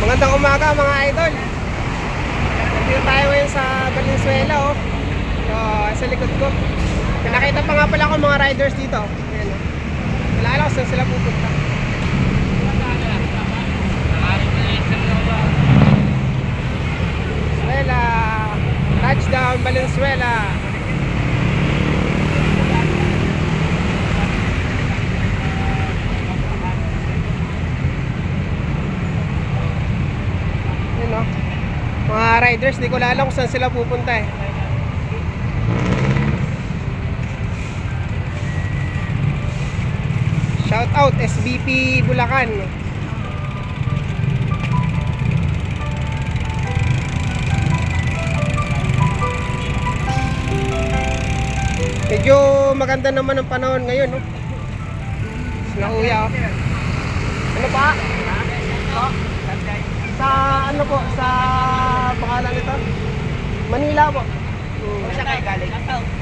Magandang umaga mga idol. Nandito tayo ngayon sa Valenzuela oh. So, sa likod ko. Nakita pa nga pala ako mga riders dito. Ayan oh. Wala alam kung saan sila pupunta. Valenzuela. Touchdown Valenzuela. Mga riders, di ko alam kung saan sila pupunta eh. Shout out SBP Bulacan. Medyo maganda naman ang panahon ngayon, no? Nauya oh. Ano pa? Oh. Sa ano po, sa pangalan nito? Manila po. Saan kayo galing?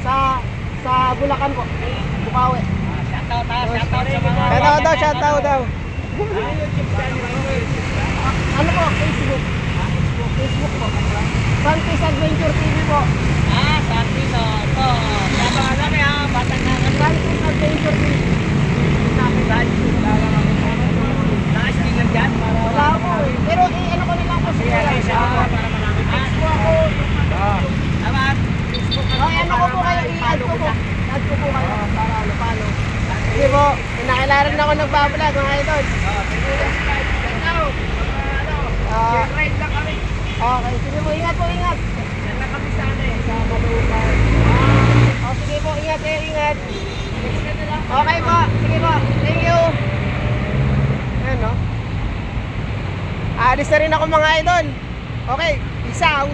Sa Bulacan po. Bukawi. Shoutout sa mga... Shoutout daw. Ano po? Facebook. Facebook po. Santis Adventure TV po. Santis o. Ito. Sa pangalan niya, batang nga kami. Santis Adventure TV. Naka-sting lang dyan? Wala po eh. Pero ano ko nilang po siya. Facebook ako. Aman. Ano ko po kayo, i-add ko po. I-add ko po kayo para follow. Sige po, nakilala na ako nagbablog mga idol. Ride lang kami. Okay, sige po, ingat po, ingat. Yan lang kami sana eh. Sa Balukan. Sige po, ingat kayo, ingat. Okay po, sige po, thank you. Ayan no. Aalis na rin ako mga idol. Okay, peace out.